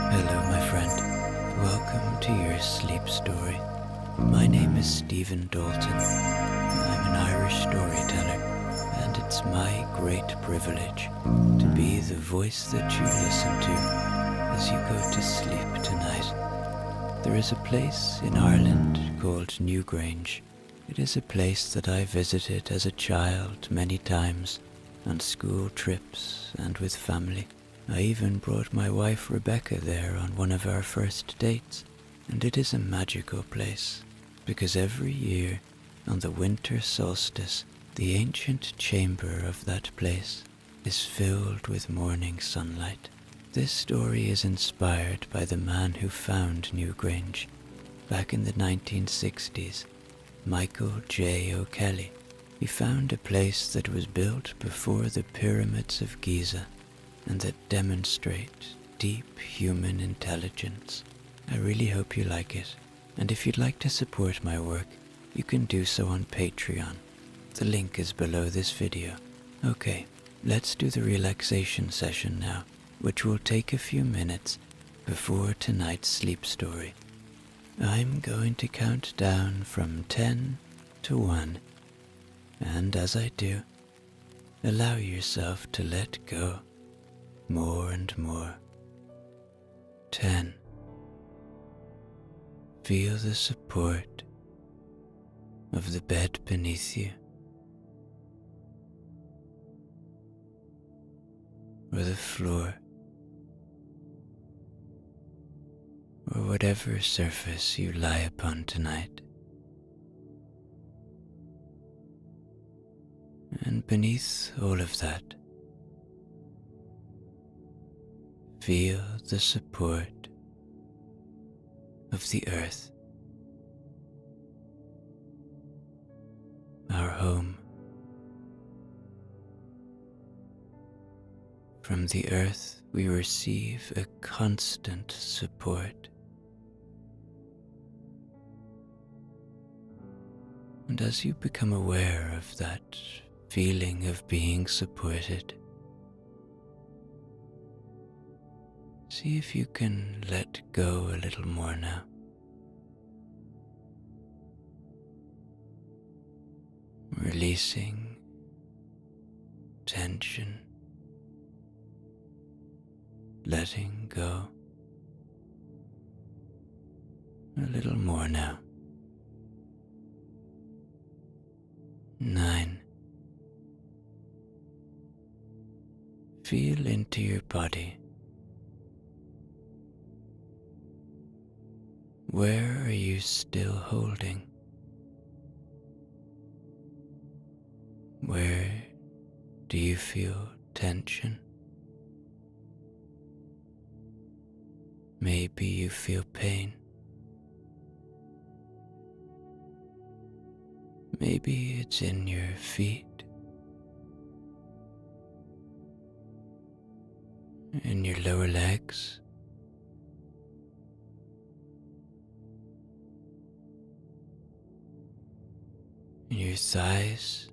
Hello, my friend. Welcome to your sleep story. My name is Stephen Dalton. I'm an Irish storyteller, and it's my great privilege to be the voice that you listen to as you go to sleep tonight. There is a place in Ireland called Newgrange. It is a place that I visited as a child many times on school trips and with family. I even brought my wife Rebecca there on one of our first dates, and it is a magical place, because every year, on the winter solstice, the ancient chamber of that place is filled with morning sunlight. This story is inspired by the man who found Newgrange back in the 1960s, Michael J. O'Kelly. He found a place that was built before the pyramids of Giza, and that demonstrate deep human intelligence. I really hope you like it, and if you'd like to support my work, you can do so on Patreon. The link is below this video. Okay, let's do the relaxation session now, which will take a few minutes before tonight's sleep story. I'm going to count down from 10 to 1, and as I do, allow yourself to let go more and more. 10. Feel the support of the bed beneath you, or the floor, or whatever surface you lie upon tonight. And beneath all of that, feel the support of the earth, our home. From the earth we receive a constant support. And as you become aware of that feeling of being supported, see if you can let go a little more now. Releasing tension, letting go. A little more now. 9. Feel into your body. Where are you still holding? Where do you feel tension? Maybe you feel pain. Maybe it's in your feet, in your lower legs. In your thighs,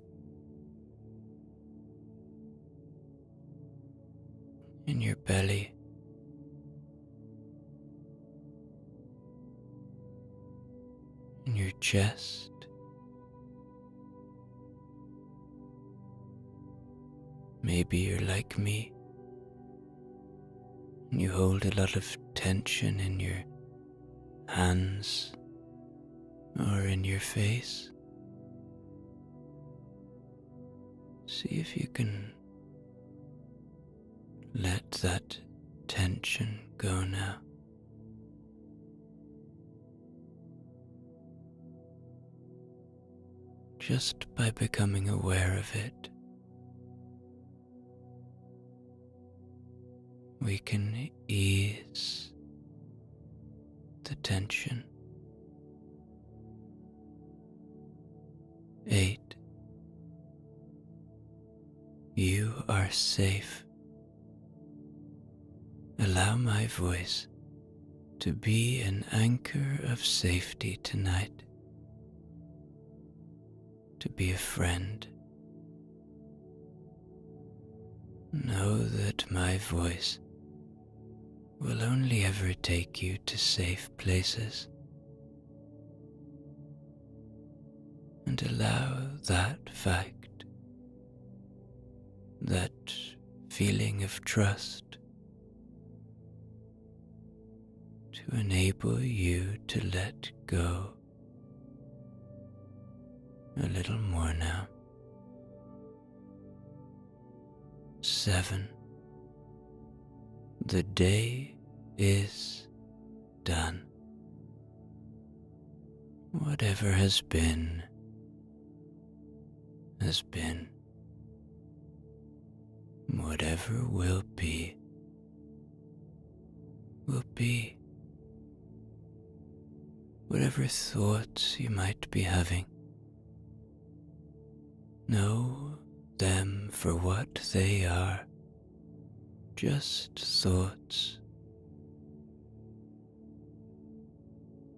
in your belly, in your chest, maybe you're like me, and you hold a lot of tension in your hands or in your face. See if you can let that tension go now. Just by becoming aware of it, we can ease the tension. 8. You are safe. Allow my voice to be an anchor of safety tonight, to be a friend. Know that my voice will only ever take you to safe places, and allow that fact, that feeling of trust, to enable you to let go a little more now. 7. The day is done. Whatever has been, has been. Whatever will be, will be. Whatever thoughts you might be having, know them for what they are, just thoughts.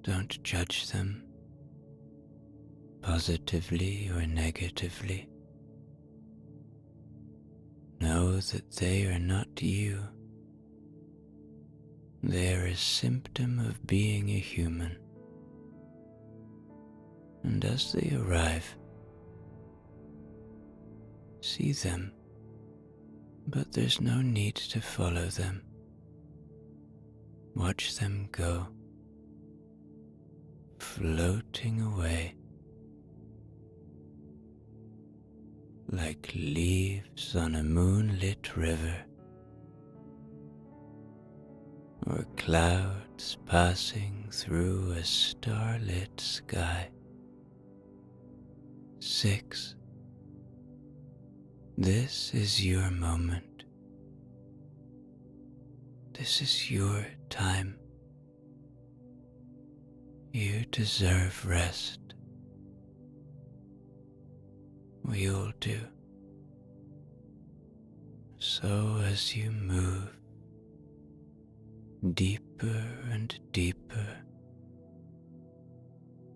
Don't judge them, positively or negatively. Know that they are not you. They are a symptom of being a human. And as they arrive, see them, but there's no need to follow them. Watch them go, floating away like leaves on a moonlit river, or clouds passing through a starlit sky. 6. This is your moment. This is your time. You deserve rest. We all do. So as you move deeper and deeper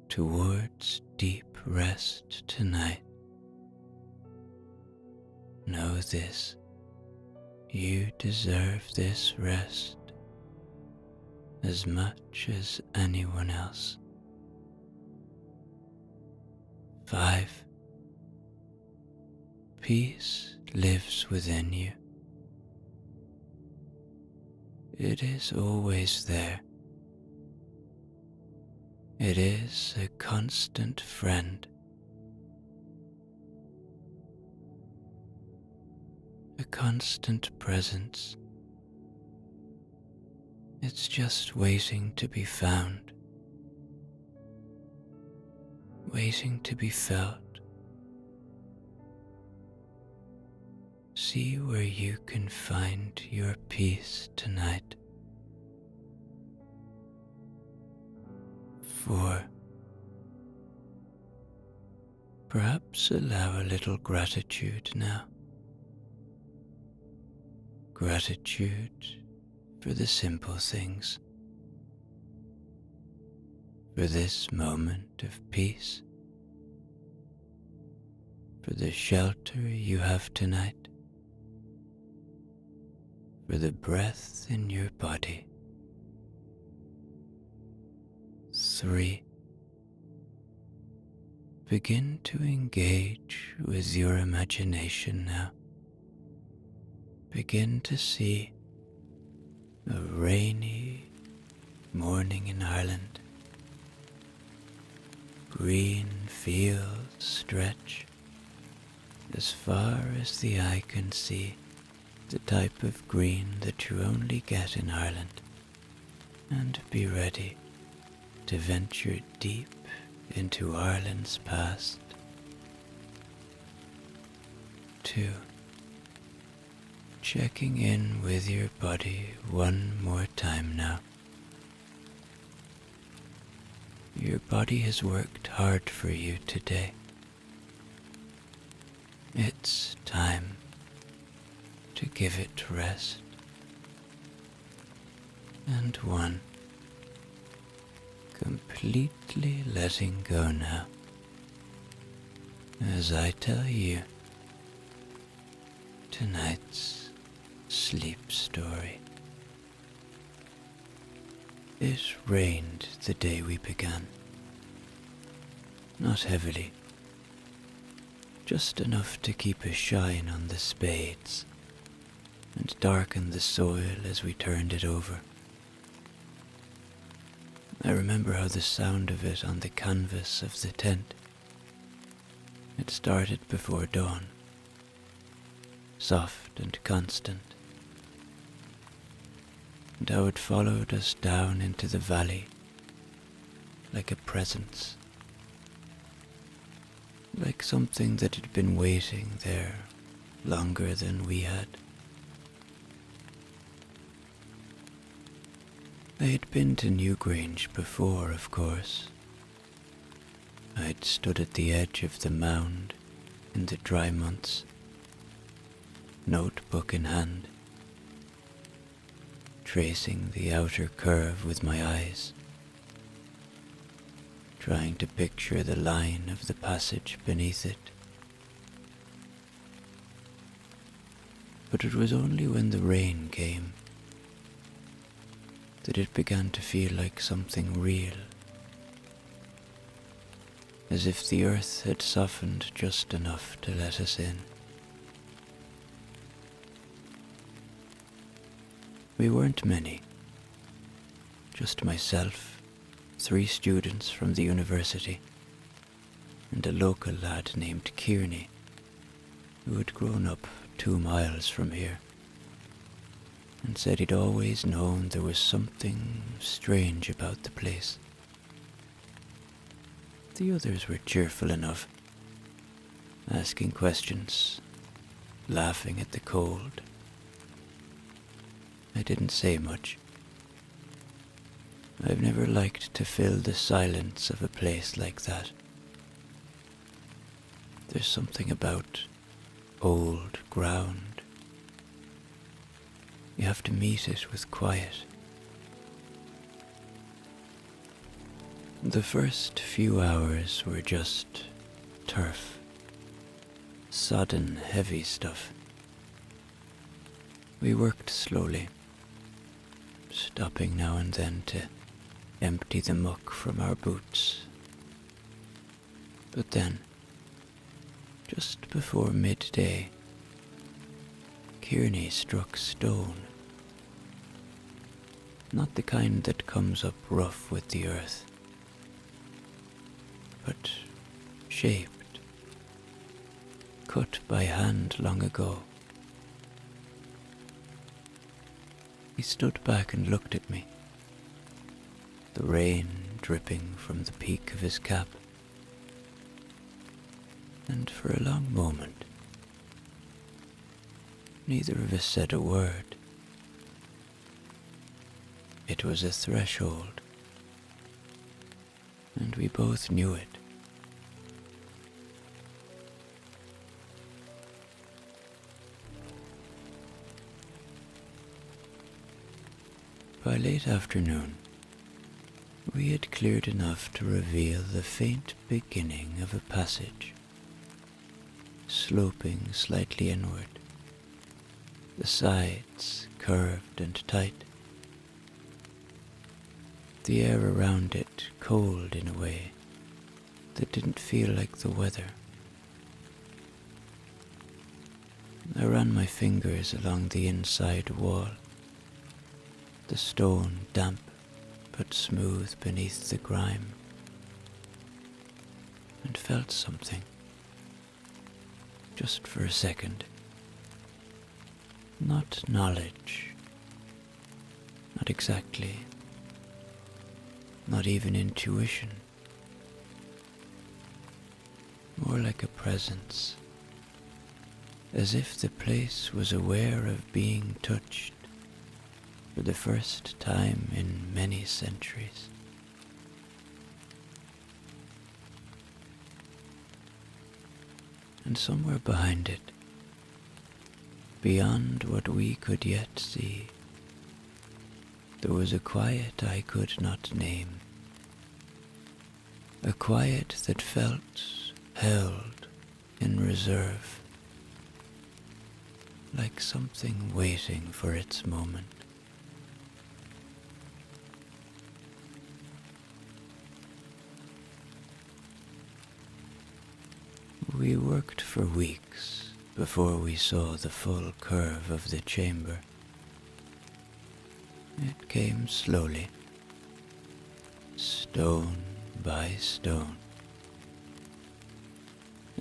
towards deep rest tonight, know this: you deserve this rest as much as anyone else. 5. Peace lives within you. It is always there. It is a constant friend. A constant presence. It's just waiting to be found, waiting to be felt. See where you can find your peace tonight. 4. Perhaps allow a little gratitude now. Gratitude for the simple things, for this moment of peace, for the shelter you have tonight, for the breath in your body. 3. Begin to engage with your imagination now. Begin to see a rainy morning in Ireland. Green fields stretch as far as the eye can see, the type of green that you only get in Ireland, and be ready to venture deep into Ireland's past. 2. Checking in with your body one more time now. Your body has worked hard for you today. It's time to give it rest. And 1. Completely letting go now, as I tell you tonight's sleep story. It rained the day we began. Not heavily, just enough to keep a shine on the spades and darken the soil as we turned it over. I remember how the sound of it on the canvas of the tent. It started before dawn, soft and constant, and how it followed us down into the valley like a presence, like something that had been waiting there longer than we had. I had been to Newgrange before, of course. I'd stood at the edge of the mound in the dry months, notebook in hand, tracing the outer curve with my eyes, trying to picture the line of the passage beneath it. But it was only when the rain came that it began to feel like something real, as if the earth had softened just enough to let us in. We weren't many, just myself, 3 students from the university, and a local lad named Kearney, who had grown up 2 miles from here, and said he'd always known there was something strange about the place. The others were cheerful enough, asking questions, laughing at the cold. I didn't say much. I've never liked to fill the silence of a place like that. There's something about old ground. You have to meet it with quiet. The first few hours were just turf, sodden, heavy stuff. We worked slowly, stopping now and then to empty the muck from our boots. But then, just before midday, Kearney struck stone. Not the kind that comes up rough with the earth, but shaped, cut by hand long ago. He stood back and looked at me, the rain dripping from the peak of his cap, and for a long moment, neither of us said a word. It was a threshold, and we both knew it. By late afternoon, we had cleared enough to reveal the faint beginning of a passage, sloping slightly inward, the sides curved and tight, the air around it cold in a way that didn't feel like the weather. I ran my fingers along the inside wall, the stone damp but smooth beneath the grime, and felt something, just for a second. Not knowledge, not exactly, not even intuition, more like a presence, as if the place was aware of being touched for the first time in many centuries. And somewhere behind it, beyond what we could yet see, there was a quiet I could not name, a quiet that felt held in reserve, like something waiting for its moment. worked for weeks before we saw the full curve of the chamber. It came slowly, stone by stone,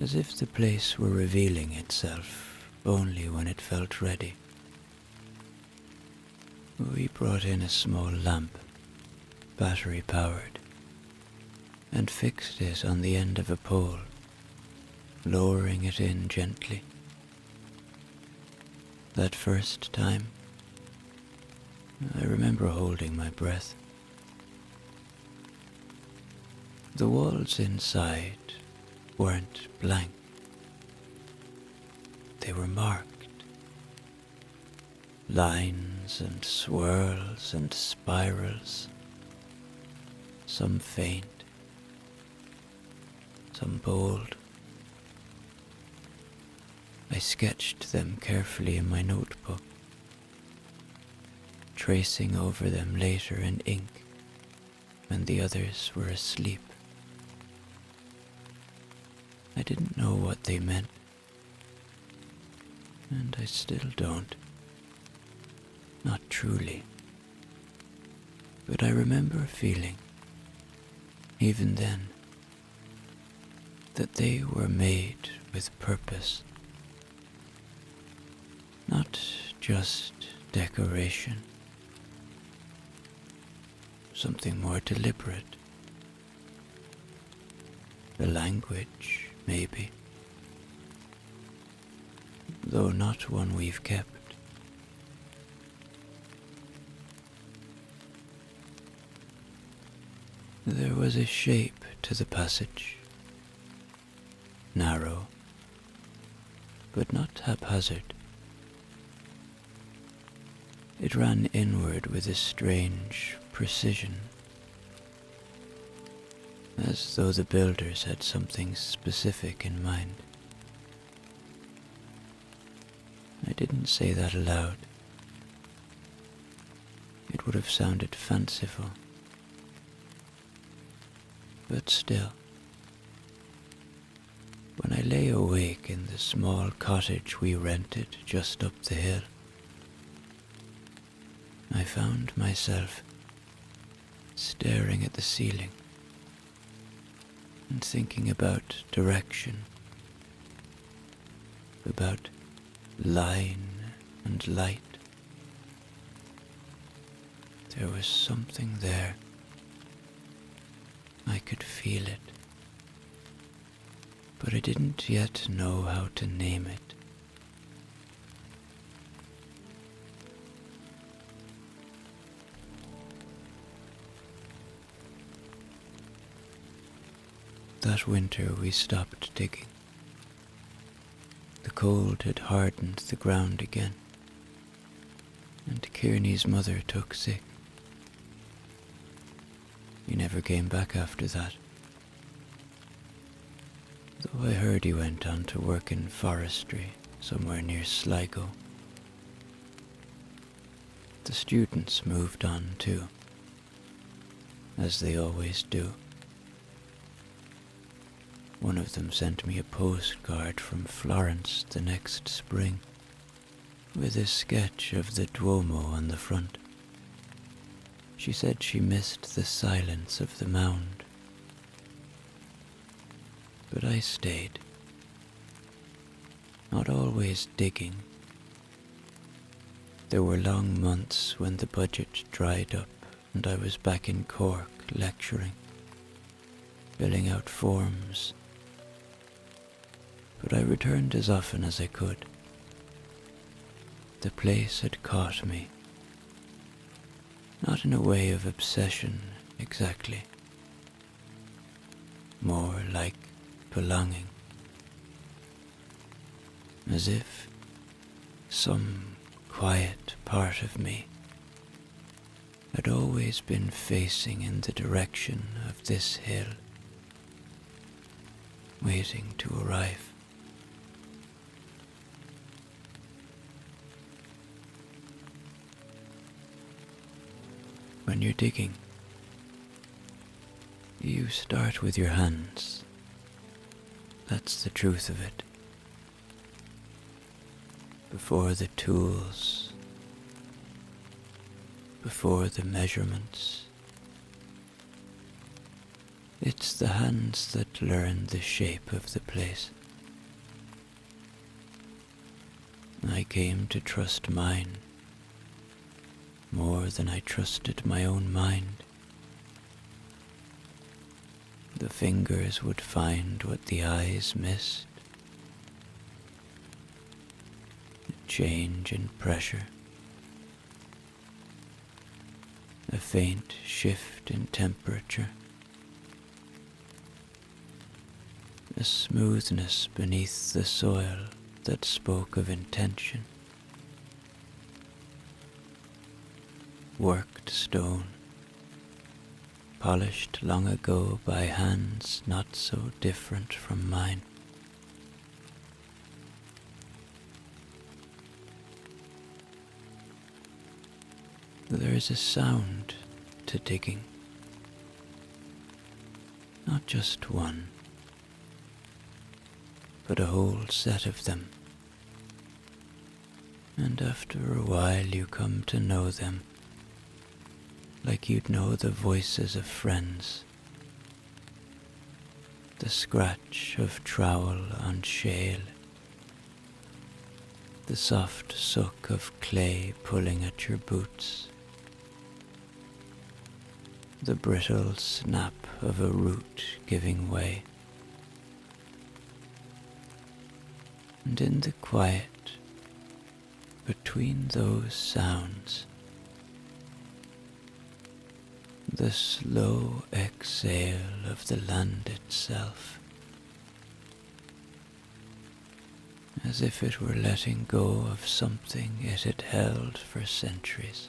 as if the place were revealing itself only when it felt ready. We brought in a small lamp, battery-powered, and fixed it on the end of a pole, lowering it in gently. That first time, I remember holding my breath. The walls inside weren't blank. They were marked. Lines and swirls and spirals, some faint, some bold. I sketched them carefully in my notebook, tracing over them later in ink when the others were asleep. I didn't know what they meant, and I still don't. Not truly. But I remember feeling, even then, that they were made with purpose. Not just decoration. Something more deliberate. The language, maybe. Though not one we've kept. There was a shape to the passage, narrow, but not haphazard. It ran inward with a strange precision, as though the builders had something specific in mind. I didn't say that aloud. It would have sounded fanciful. But still, when I lay awake in the small cottage we rented just up the hill, I found myself staring at the ceiling and thinking about direction, about line and light. There was something there. I could feel it, but I didn't yet know how to name it. That winter we stopped digging. The cold had hardened the ground again, and Kearney's mother took sick. He never came back after that, though I heard he went on to work in forestry somewhere near Sligo. The students moved on too, as they always do. One of them sent me a postcard from Florence the next spring, with a sketch of the Duomo on the front. She said she missed the silence of the mound. But I stayed, not always digging. There were long months when the budget dried up and I was back in Cork lecturing, filling out forms. But I returned as often as I could. The place had caught me. Not in a way of obsession, exactly. More like belonging. As if some quiet part of me had always been facing in the direction of this hill, waiting to arrive. When you're digging, you start with your hands, That's the truth of it. Before the tools, before the measurements, it's the hands that learn the shape of the place. I came to trust mine more than I trusted my own mind. The fingers would find what the eyes missed. A change in pressure, a faint shift in temperature, a smoothness beneath the soil that spoke of intention. Worked stone, polished long ago by hands not so different from mine. There is a sound to digging, not just one, but a whole set of them. And after a while you come to know them, like you'd know the voices of friends, the scratch of trowel on shale, the soft suck of clay pulling at your boots, the brittle snap of a root giving way. And in the quiet between those sounds, the slow exhale of the land itself, as if it were letting go of something it had held for centuries.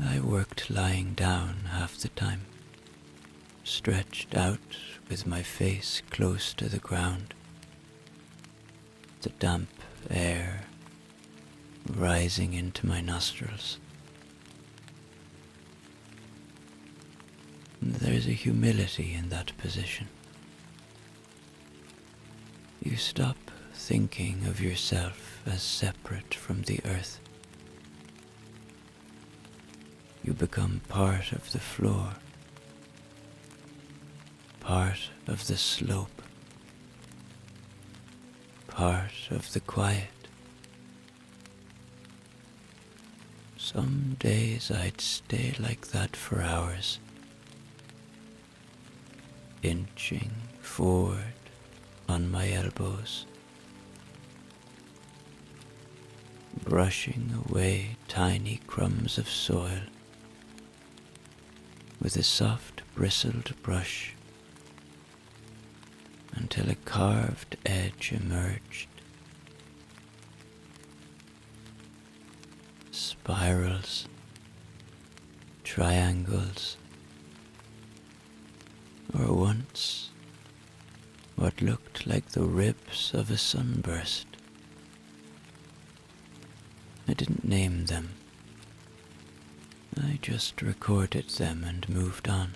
I worked lying down half the time, stretched out with my face close to the ground, the damp air rising into my nostrils. And there's a humility in that position. You stop thinking of yourself as separate from the earth. You become part of the floor, part of the slope, part of the quiet. Some days I'd stay like that for hours, inching forward on my elbows, brushing away tiny crumbs of soil with a soft bristled brush until a carved edge emerged. Spirals, triangles, or once what looked like the ribs of a sunburst. I didn't name them. I just recorded them and moved on.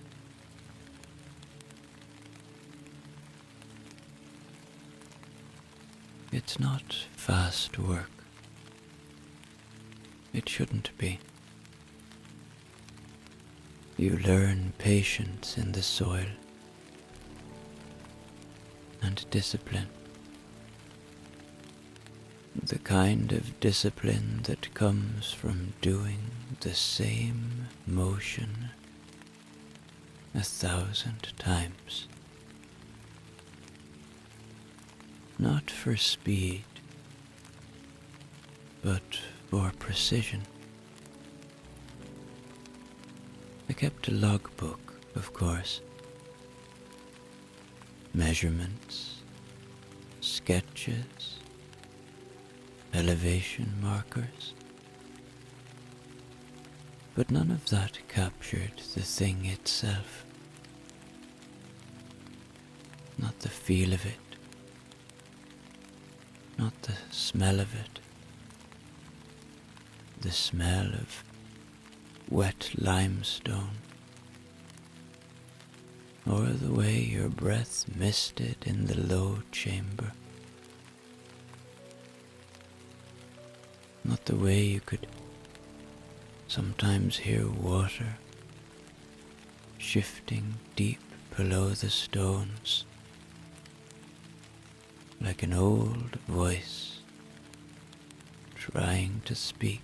It's not fast work. It shouldn't be. You learn patience in the soil and discipline. The kind of discipline that comes from doing the same motion 1,000 times. Not for speed, but for precision. I kept a logbook, of course. Measurements, sketches, elevation markers. But none of that captured the thing itself. Not the feel of it, not the smell of it, the smell of wet limestone, or the way your breath misted in the low chamber. Not the way you could sometimes hear water shifting deep below the stones, like an old voice trying to speak.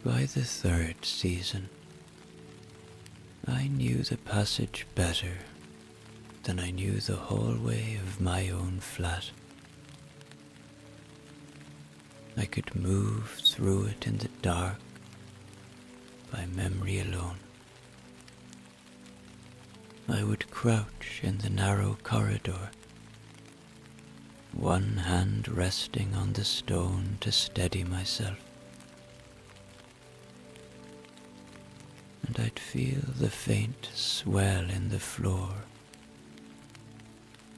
By the third season, I knew the passage better than I knew the hallway of my own flat. I could move through it in the dark by memory alone. I would crouch in the narrow corridor, one hand resting on the stone to steady myself. And I'd feel the faint swell in the floor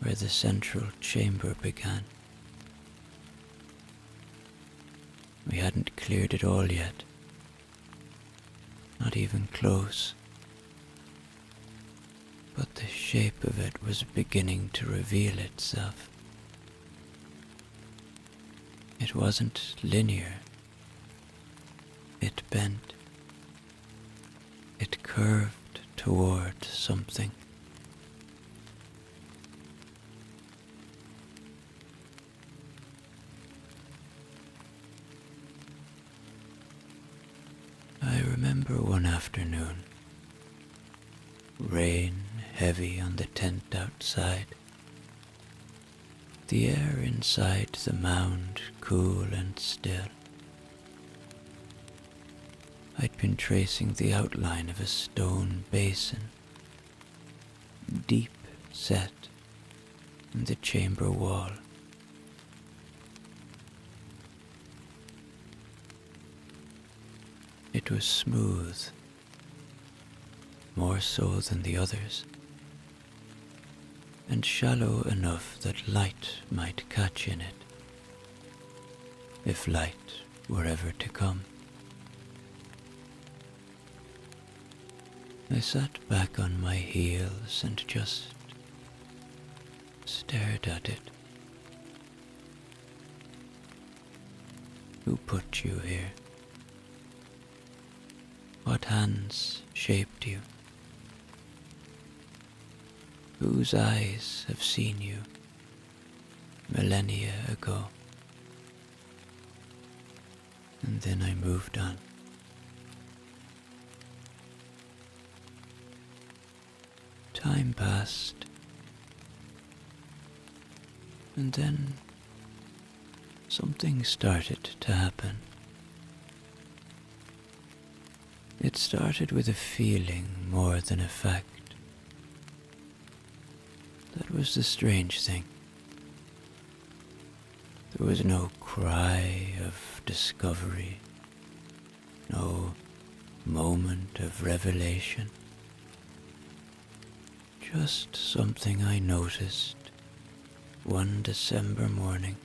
where the central chamber began. We hadn't cleared it all yet, not even close, but the shape of it was beginning to reveal itself. It wasn't linear. It bent. It curved toward something. I remember one afternoon, rain heavy on the tent outside, the air inside the mound cool and still. I'd been tracing the outline of a stone basin, deep set in the chamber wall. It was smooth, more so than the others, and shallow enough that light might catch in it, if light were ever to come. I sat back on my heels and just stared at it. Who put you here? What hands shaped you? Whose eyes have seen you millennia ago? And then I moved on. Time passed, and then something started to happen. It started with a feeling more than a fact. That was the strange thing. There was no cry of discovery, no moment of revelation. Just something I noticed one December morning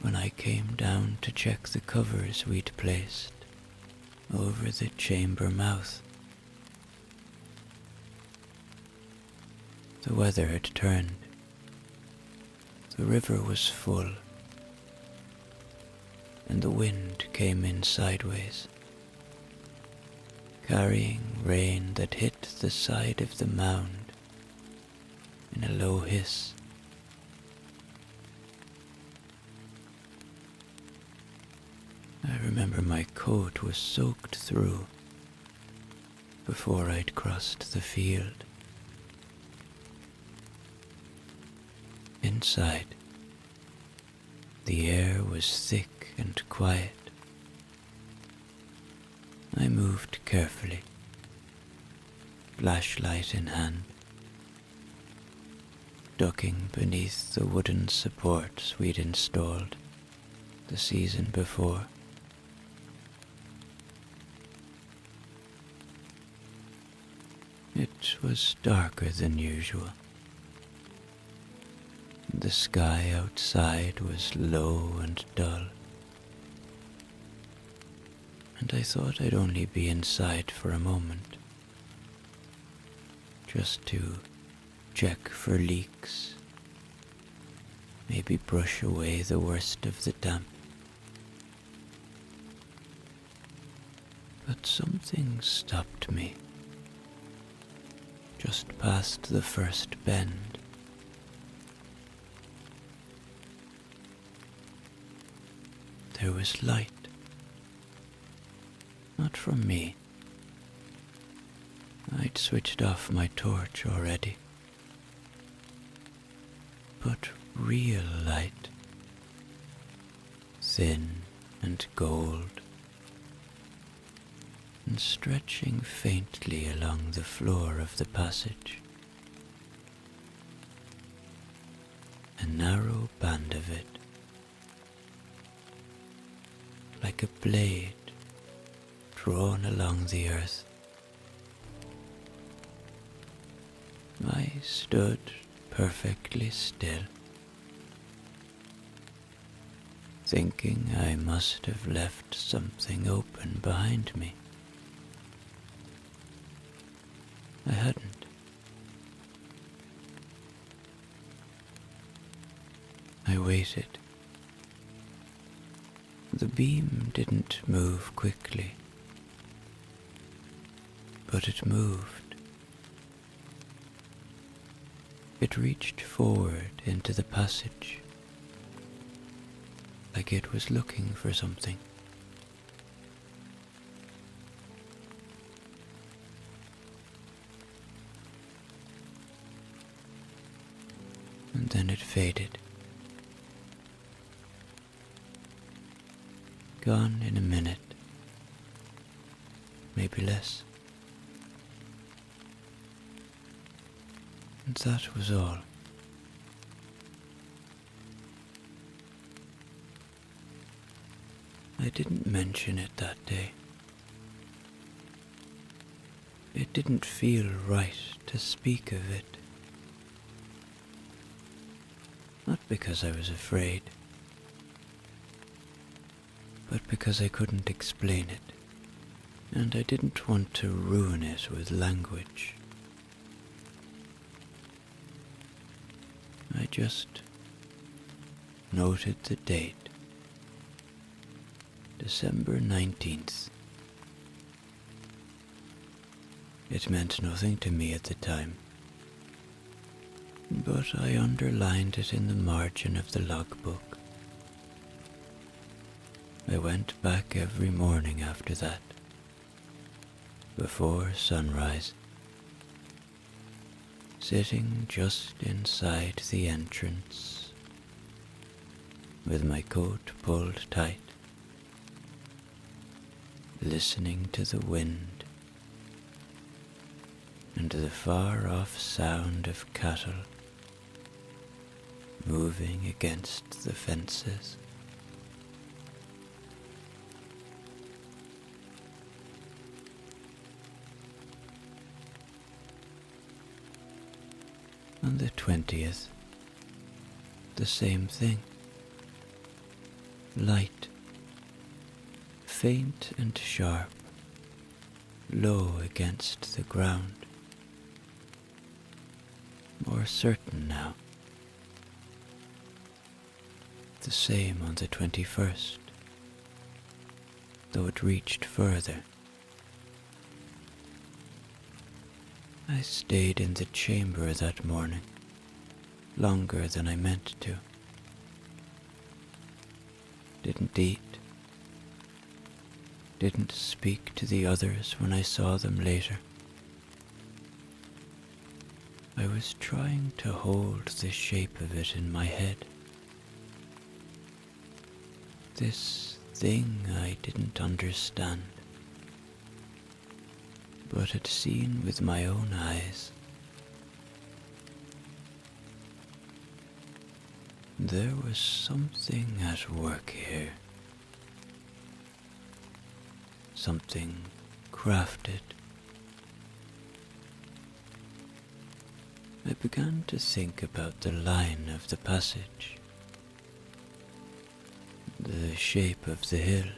when I came down to check the covers we'd placed over the chamber mouth. The weather had turned. The river was full, and the wind came in sideways, carrying rain that hit the side of the mound in a low hiss. I remember my coat was soaked through before I'd crossed the field. Inside, the air was thick and quiet. I moved carefully, flashlight in hand, ducking beneath the wooden supports we'd installed the season before. It was darker than usual, The sky outside was low and dull, and I thought I'd only be inside for a moment, just to check for leaks, maybe brush away the worst of the damp. But something stopped me, just past the first bend. There was light, not from me. I'd switched off my torch already. But real light, thin and gold, and stretching faintly along the floor of the passage. A narrow band of it, like a blade drawn along the earth. I stood perfectly still, thinking I must have left something open behind me. I hadn't. I waited. The beam didn't move quickly, but it moved. It reached forward into the passage, like it was looking for something. And then it faded. Gone in a minute, maybe less. And that was all. I didn't mention it that day. It didn't feel right to speak of it. Not because I was afraid, but because I couldn't explain it, and I didn't want to ruin it with language. I just noted the date, December 19th. It meant nothing to me at the time, but I underlined it in the margin of the logbook. I went back every morning after that, before sunrise, sitting just inside the entrance, with my coat pulled tight, listening to the wind and the far-off sound of cattle moving against the fences. On the 20th, the same thing. Light, faint and sharp, low against the ground. More certain now. The same on the 21st, though it reached further. I stayed in the chamber that morning, longer than I meant to. Didn't eat. Didn't speak to the others when I saw them later. I was trying to hold the shape of it in my head. This thing I didn't understand, but had seen with my own eyes. There was something at work here. Something crafted. I began to think about the line of the passage, the shape of the hill,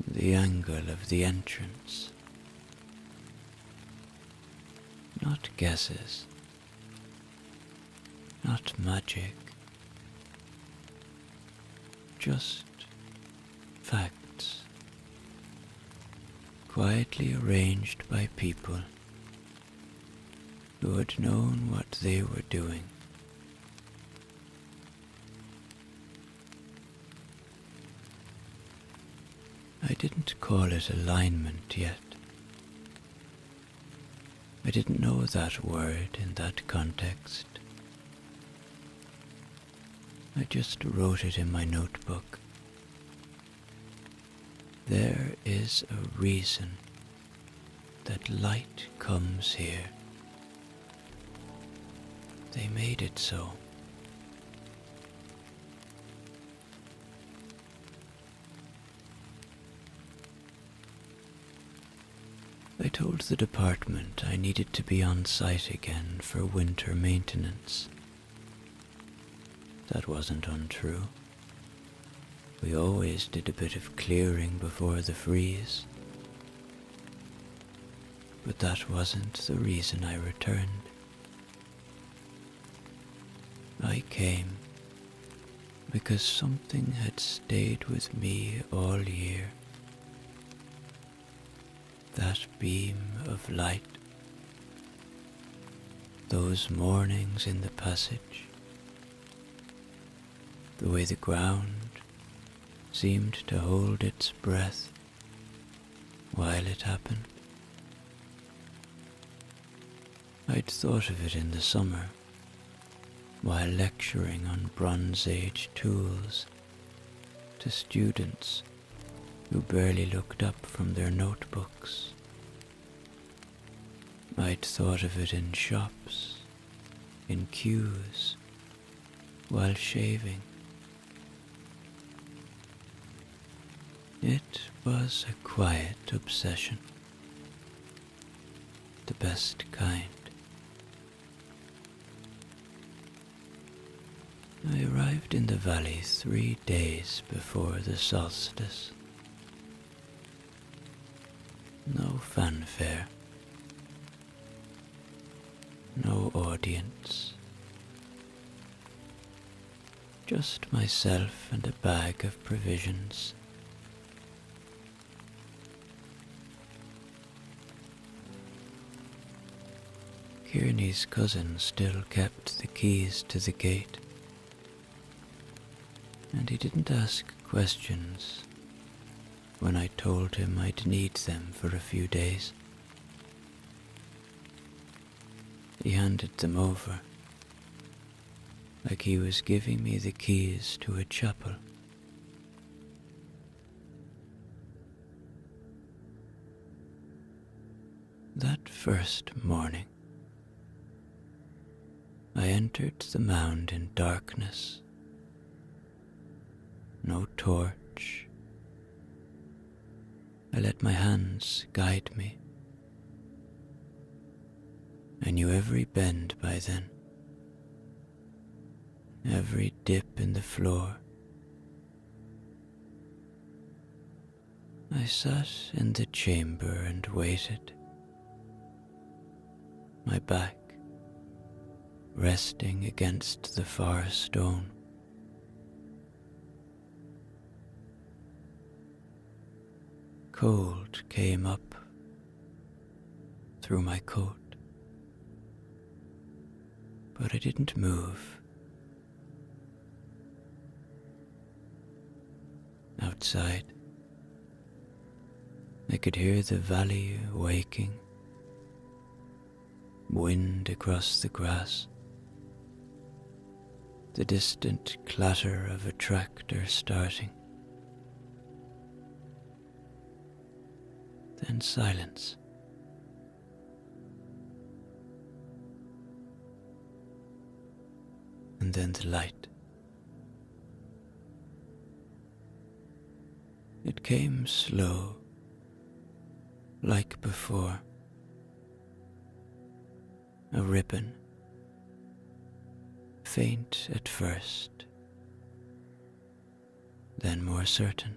the angle of the entrance. Not guesses, not magic, just facts, quietly arranged by people who had known what they were doing. I didn't call it alignment yet. I didn't know that word in that context. I just wrote it in my notebook. There is a reason that light comes here. They made it so. I told the department I needed to be on site again for winter maintenance. That wasn't untrue. We always did a bit of clearing before the freeze. But that wasn't the reason I returned. I came because something had stayed with me all year. That beam of light, those mornings in the passage, the way the ground seemed to hold its breath while it happened. I'd thought of it in the summer, while lecturing on Bronze Age tools to students who barely looked up from their notebooks. I'd thought of it in shops, in queues, while shaving. It was a quiet obsession, the best kind. I arrived in the valley 3 days before the solstice. No fanfare, no audience, just myself and a bag of provisions. Kearney's cousin still kept the keys to the gate, and he didn't ask questions when I told him I'd need them for a few days. He handed them over, like he was giving me the keys to a chapel. That first morning, I entered the mound in darkness. No torch. I let my hands guide me. I knew every bend by then, every dip in the floor. I sat in the chamber and waited, my back resting against the far stone. Cold came up through my coat, but I didn't move. Outside, I could hear the valley waking, wind across the grass, the distant clatter of a tractor starting. Then silence. And then the light. It came slow, like before, a ribbon, faint at first, then more certain.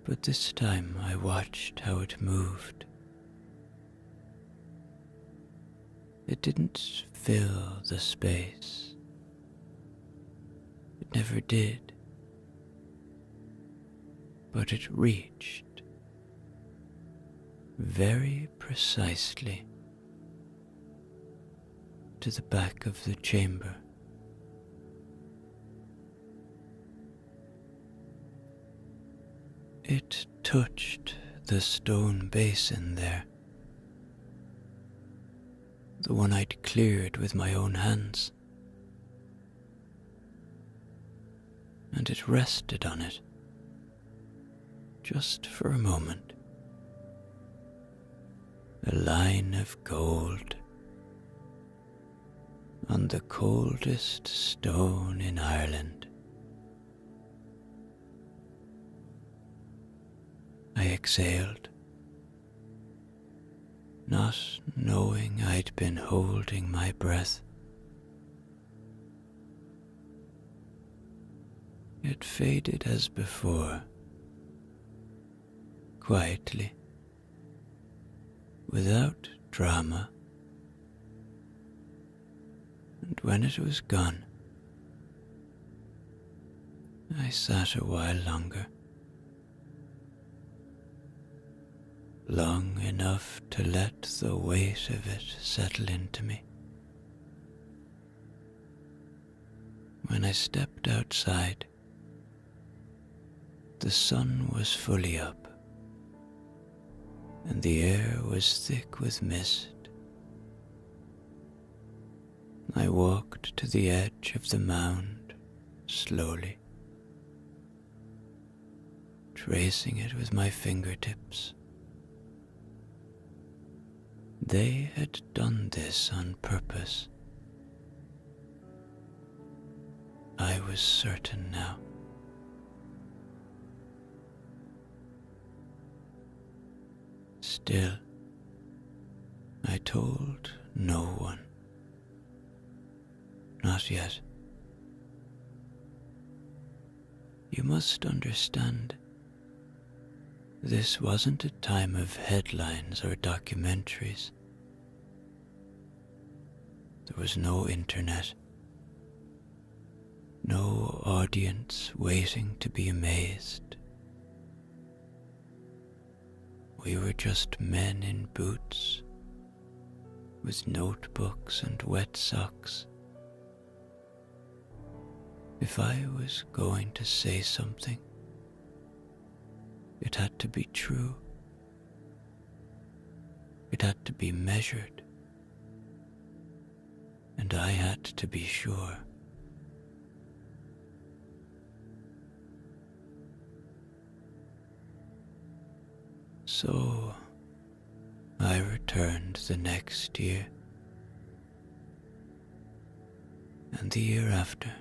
But this time I watched how it moved. It didn't fill the space. It never did. But it reached very precisely to the back of the chamber. It touched the stone basin there, the one I'd cleared with my own hands, and it rested on it, just for a moment. A line of gold on the coldest stone in Ireland. I exhaled, not knowing I'd been holding my breath. It faded as before, quietly, without drama, and when it was gone, I sat a while longer, long enough to let the weight of it settle into me. When I stepped outside, the sun was fully up, and the air was thick with mist. I walked to the edge of the mound slowly, tracing it with my fingertips. They had done this on purpose. I was certain now. Still, I told no one. Not yet. You must understand, this wasn't a time of headlines or documentaries. There was no internet, no audience waiting to be amazed. We were just men in boots, with notebooks and wet socks. If I was going to say something, it had to be true. It had to be measured, and I had to be sure. So I returned the next year, and the year after,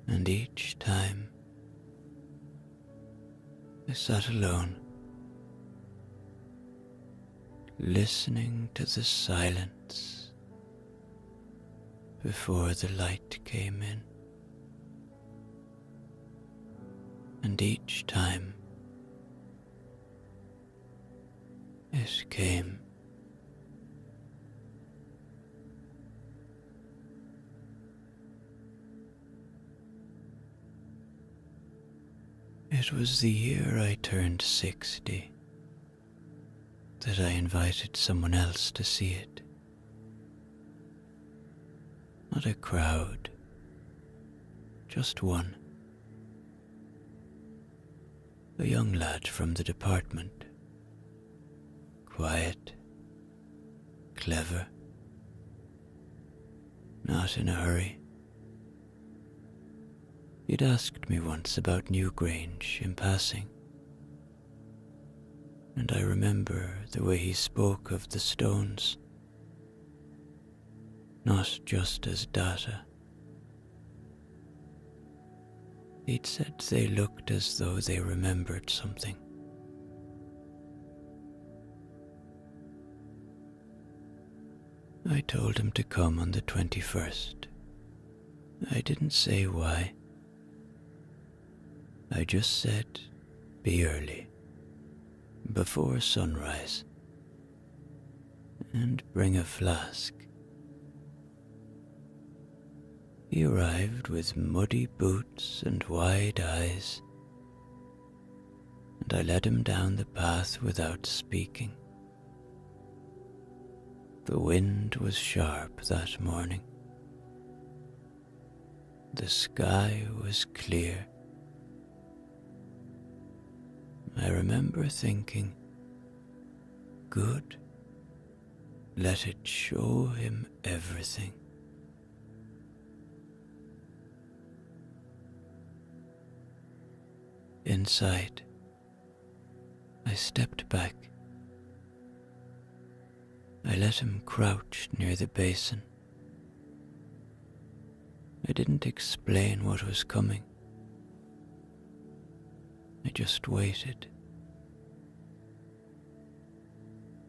and each time I sat alone, listening to the silence before the light came in, and each time it came. It was the year I turned 60 that I invited someone else to see it. Not a crowd, just one. A young lad from the department. Quiet, clever, not in a hurry. He'd asked me once about Newgrange in passing, and I remember the way he spoke of the stones, not just as data. He'd said they looked as though they remembered something. I told him to come on the 21st. I didn't say why. I just said, be early, before sunrise, and bring a flask. He arrived with muddy boots and wide eyes, and I led him down the path without speaking. The wind was sharp that morning. The sky was clear. I remember thinking, good, let it show him everything. Inside, I stepped back. I let him crouch near the basin. I didn't explain what was coming. I just waited.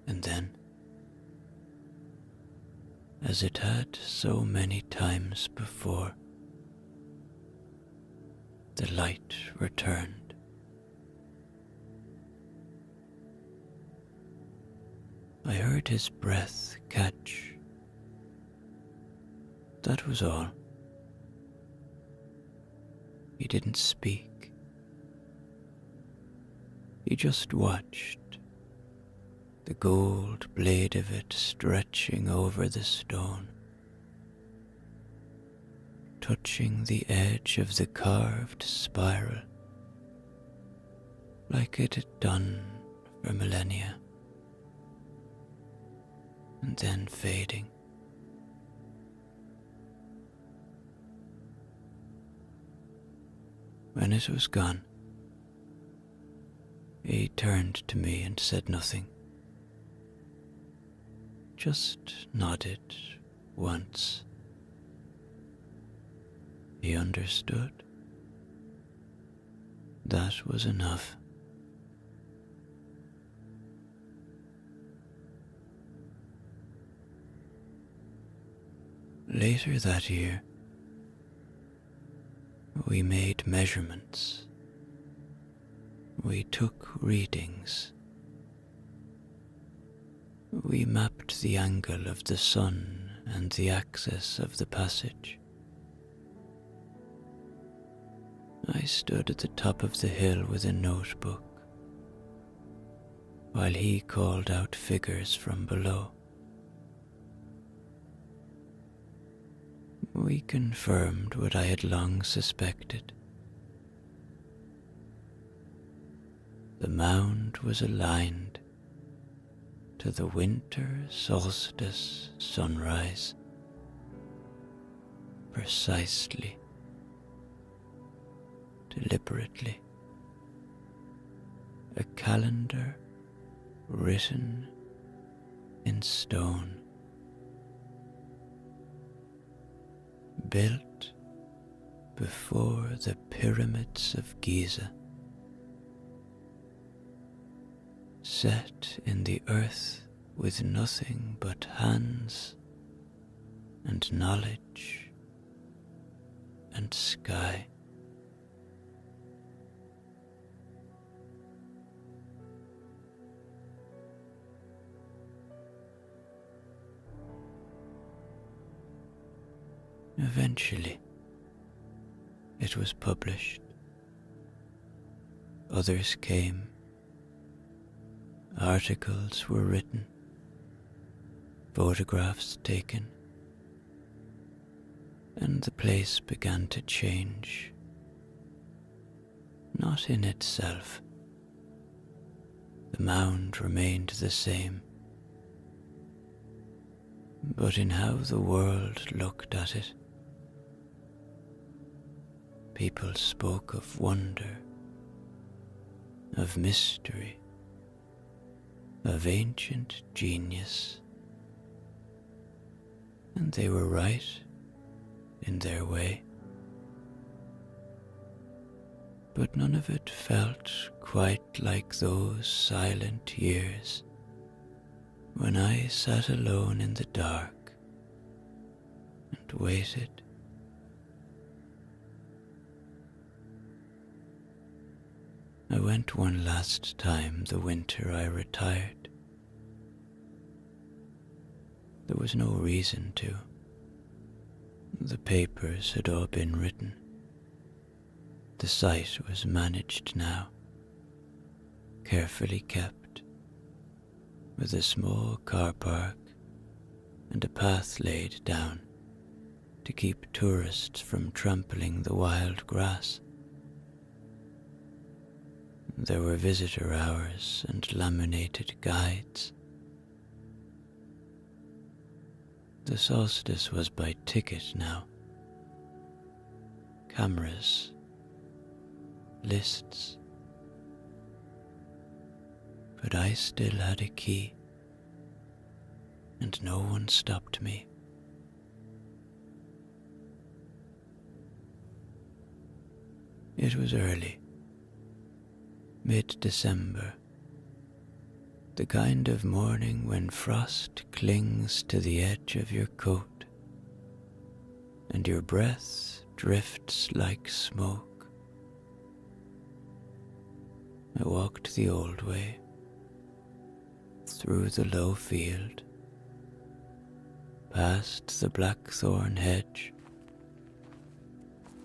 And then, as it had so many times before, the light returned. I heard his breath catch. That was all. He didn't speak. He just watched, the gold blade of it stretching over the stone, touching the edge of the carved spiral, like it had done for millennia, and then fading. When it was gone, he turned to me and said nothing, just nodded once. He understood. That was enough. Later that year, we made measurements. We took readings. We mapped the angle of the sun and the axis of the passage. I stood at the top of the hill with a notebook, while he called out figures from below. We confirmed what I had long suspected. The mound was aligned to the winter solstice sunrise, precisely, deliberately. A calendar written in stone, built before the pyramids of Giza, set in the earth with nothing but hands and knowledge and sky. Eventually, it was published. Others came. Articles were written. Photographs taken. And the place began to change. Not in itself. The mound remained the same, but in how the world looked at it. People spoke of wonder, of mystery, of ancient genius, and they were right in their way. But none of it felt quite like those silent years when I sat alone in the dark but waited. I went one last time the winter I retired. There was no reason to. The papers had all been written. The site was managed now, carefully kept, with a small car park and a path laid down to keep tourists from trampling the wild grass. There were visitor hours and laminated guides. The solstice was by ticket now. Cameras, lists. But I still had a key, and no one stopped me. It was early, mid-December, the kind of morning when frost clings to the edge of your coat and your breath drifts like smoke. I walked the old way, through the low field, past the blackthorn hedge,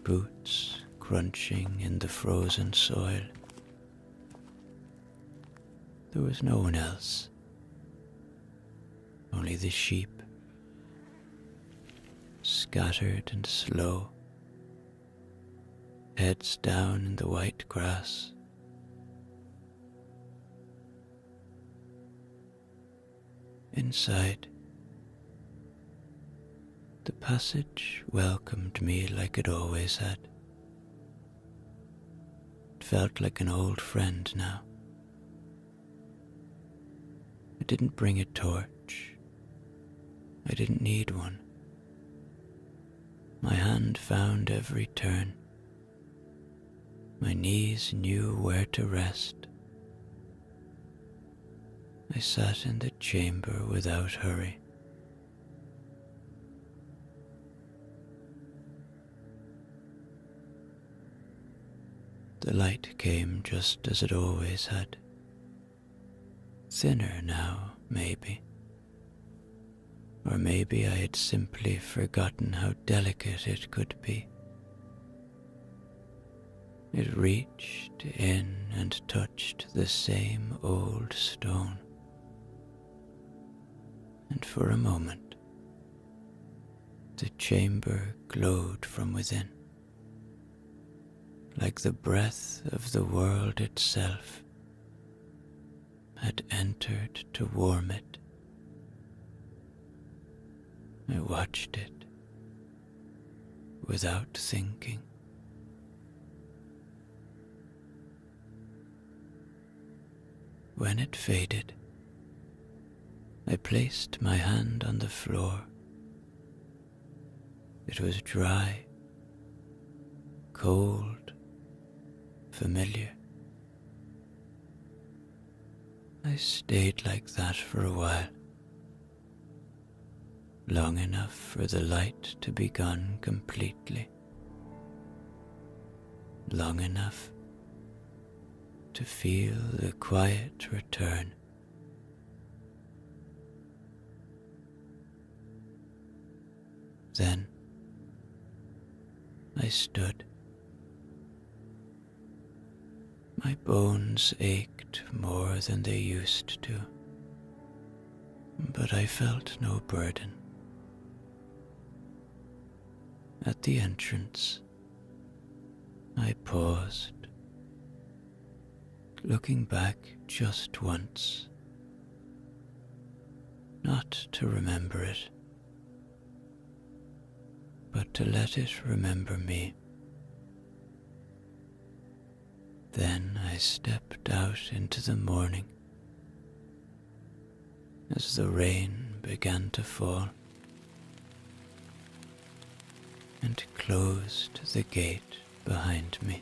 boots crunching in the frozen soil. There was no one else, only the sheep, scattered and slow, heads down in the white grass. Inside, the passage welcomed me like it always had. It felt like an old friend now. I didn't bring a torch. I didn't need one. My hand found every turn. My knees knew where to rest. I sat in the chamber without hurry. The light came just as it always had. Thinner now, maybe. Or maybe I had simply forgotten how delicate it could be. It reached in and touched the same old stone. And for a moment, the chamber glowed from within, like the breath of the world itself had entered to warm it. I watched it without thinking. When it faded, I placed my hand on the floor. It was dry, cold, familiar. I stayed like that for a while, long enough for the light to be gone completely, long enough to feel the quiet return. Then I stood. My bones ached more than they used to, but I felt no burden. At the entrance, I paused, looking back just once, not to remember it, but to let it remember me. Then I stepped out into the morning as the rain began to fall, and closed the gate behind me.